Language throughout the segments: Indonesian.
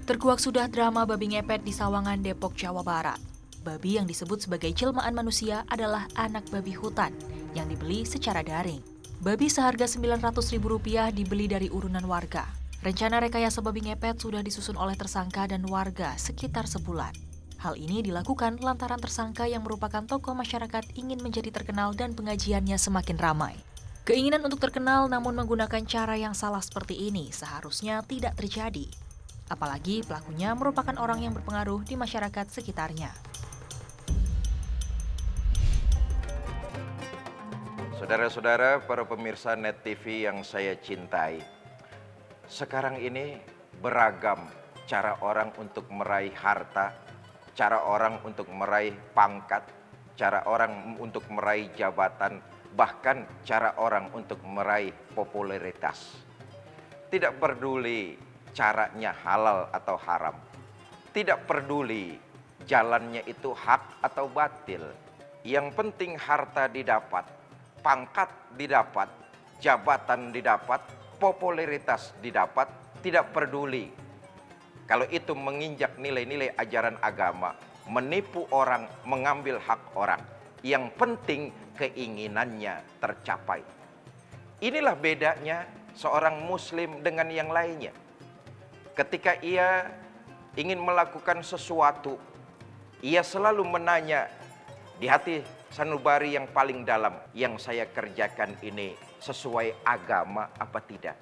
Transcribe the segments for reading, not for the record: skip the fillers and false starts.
Terkuak sudah drama babi ngepet di Sawangan, Depok, Jawa Barat. Babi yang disebut sebagai jelmaan manusia adalah anak babi hutan yang dibeli secara daring. Babi seharga Rp900.000 dibeli dari urunan warga. Rencana rekayasa babi ngepet sudah disusun oleh tersangka dan warga sekitar sebulan. Hal ini dilakukan lantaran tersangka yang merupakan tokoh masyarakat ingin menjadi terkenal dan pengajiannya semakin ramai. Keinginan untuk terkenal namun menggunakan cara yang salah seperti ini seharusnya tidak terjadi. Apalagi pelakunya merupakan orang yang berpengaruh di masyarakat sekitarnya. Saudara-saudara, para pemirsa Net TV yang saya cintai, sekarang ini beragam cara orang untuk meraih harta, cara orang untuk meraih pangkat, cara orang untuk meraih jabatan, bahkan cara orang untuk meraih popularitas. Tidak peduli caranya halal atau haram. Tidak peduli jalannya itu hak atau batil. Yang penting harta didapat, pangkat didapat, jabatan didapat, popularitas didapat, tidak peduli. Kalau itu menginjak nilai-nilai ajaran agama, menipu orang, mengambil hak orang. Yang penting keinginannya tercapai. Inilah bedanya seorang muslim dengan yang lainnya. Ketika ia ingin melakukan sesuatu, ia selalu menanya di hati sanubari yang paling dalam, yang saya kerjakan ini sesuai agama apa tidak?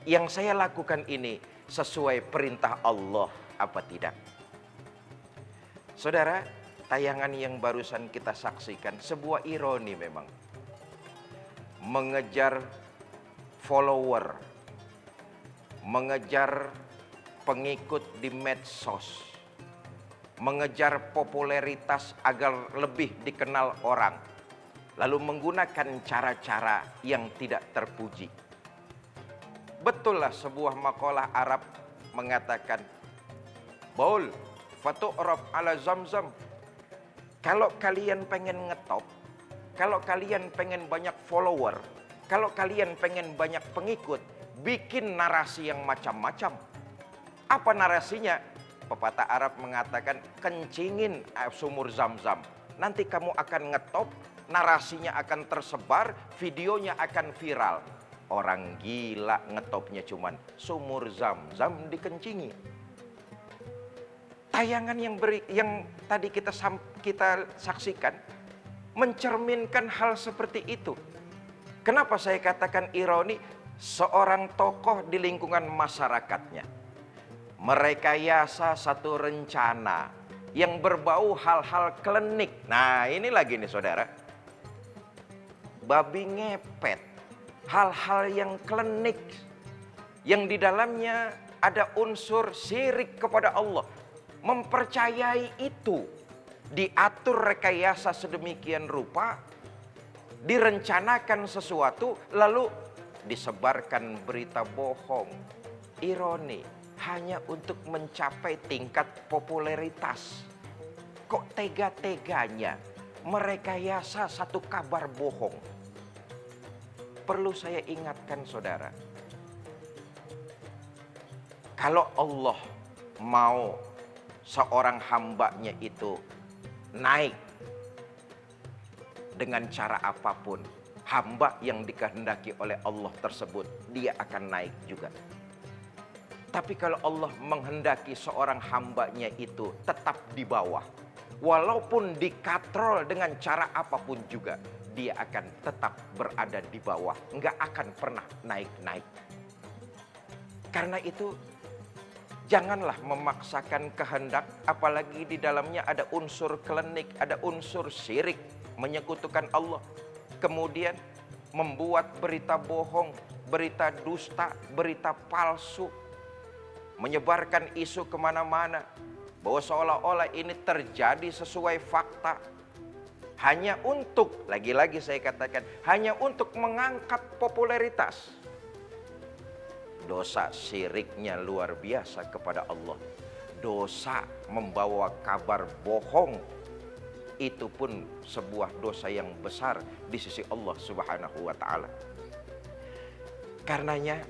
Yang saya lakukan ini sesuai perintah Allah apa tidak? Saudara, tayangan yang barusan kita saksikan sebuah ironi memang. Mengejar follower, mengejar pengikut di medsos, mengejar popularitas agar lebih dikenal orang, lalu menggunakan cara-cara yang tidak terpuji. Betullah sebuah makalah Arab mengatakan, Baul, fatu'raf ala zamzam. Kalau kalian pengen ngetop, kalau kalian pengen banyak follower, kalau kalian pengen banyak pengikut, bikin narasi yang macam-macam. Apa narasinya? Pepatah Arab mengatakan, kencingin sumur Zam-Zam. Nanti kamu akan ngetop, narasinya akan tersebar, videonya akan viral. Orang gila ngetopnya cuman sumur Zam-Zam dikencingi. Tayangan yang tadi kita saksikan mencerminkan hal seperti itu. Kenapa saya katakan ironi? Seorang tokoh di lingkungan masyarakatnya merekayasa satu rencana yang berbau hal-hal klinik. Nah, ini lagi nih saudara. Babi ngepet. Hal-hal yang klinik. Yang di dalamnya ada unsur syirik kepada Allah. Mempercayai itu. Diatur rekayasa sedemikian rupa. Direncanakan sesuatu lalu disebarkan berita bohong. Ironi. Hanya untuk mencapai tingkat popularitas. Kok tega-teganya merekayasa satu kabar bohong? Perlu saya ingatkan saudara. Kalau Allah mau seorang hambanya itu naik dengan cara apapun, hamba yang dikehendaki oleh Allah tersebut, dia akan naik juga. Tapi kalau Allah menghendaki seorang hambanya itu tetap di bawah, walaupun dikatrol dengan cara apapun juga, dia akan tetap berada di bawah, nggak akan pernah naik-naik. Karena itu, janganlah memaksakan kehendak, apalagi di dalamnya ada unsur klinik, ada unsur syirik, menyekutukan Allah. Kemudian membuat berita bohong, berita dusta, berita palsu, menyebarkan isu kemana-mana bahwa seolah-olah ini terjadi sesuai fakta, hanya untuk, lagi-lagi saya katakan, hanya untuk mengangkat popularitas. Dosa syiriknya luar biasa kepada Allah. Dosa membawa kabar bohong, itu pun sebuah dosa yang besar di sisi Allah Subhanahu wa Ta'ala. Karenanya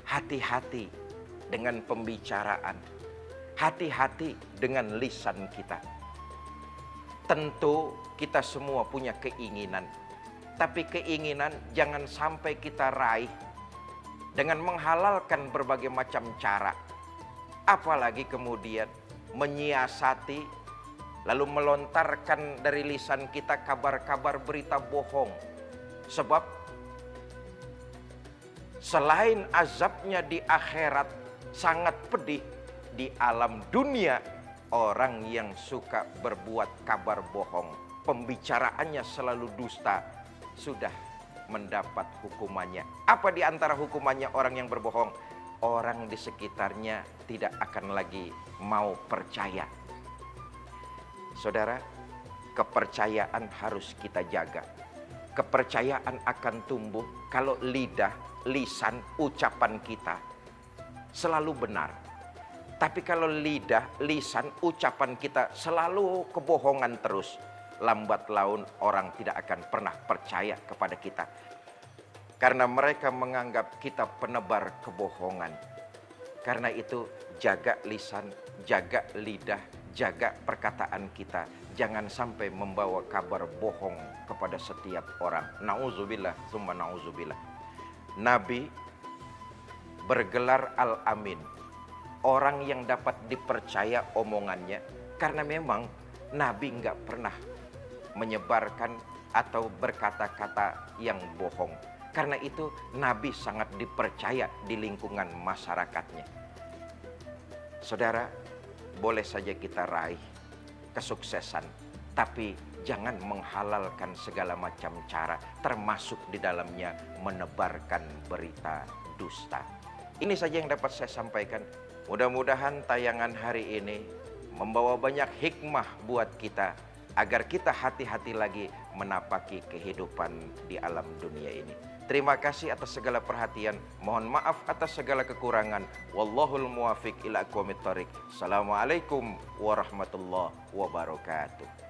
hati-hati dengan pembicaraan. Hati-hati dengan lisan kita. Tentu kita semua punya keinginan. Tapi keinginan jangan sampai kita raih dengan menghalalkan berbagai macam cara. Apalagi kemudian menyiasati lalu melontarkan dari lisan kita kabar-kabar berita bohong. Sebab selain azabnya di akhirat sangat pedih, di alam dunia orang yang suka berbuat kabar bohong, pembicaraannya selalu dusta, sudah mendapat hukumannya. Apa di antara hukumannya orang yang berbohong? Orang di sekitarnya tidak akan lagi mau percaya. Saudara, kepercayaan harus kita jaga. Kepercayaan akan tumbuh kalau lidah, lisan, ucapan kita selalu benar. Tapi kalau lidah, lisan, ucapan kita selalu kebohongan terus, lambat laun orang tidak akan pernah percaya kepada kita. Karena mereka menganggap kita penebar kebohongan. Karena itu jaga lisan, jaga lidah, jaga perkataan kita. Jangan sampai membawa kabar bohong kepada setiap orang. Na'udzubillah, summa na'udzubillah. Nabi bergelar Al-Amin. Orang yang dapat dipercaya omongannya. Karena memang Nabi nggak pernah menyebarkan atau berkata-kata yang bohong. Karena itu Nabi sangat dipercaya di lingkungan masyarakatnya. Saudara, boleh saja kita raih kesuksesan, tapi jangan menghalalkan segala macam cara, termasuk di dalamnya menebarkan berita dusta. Ini saja yang dapat saya sampaikan. Mudah-mudahan tayangan hari ini membawa banyak hikmah buat kita, agar kita hati-hati lagi menapaki kehidupan di alam dunia ini. Terima kasih atas segala perhatian. Mohon maaf atas segala kekurangan. Wallahul muwafiq ila aqwamit thoriq. Assalamualaikum warahmatullahi wabarakatuh.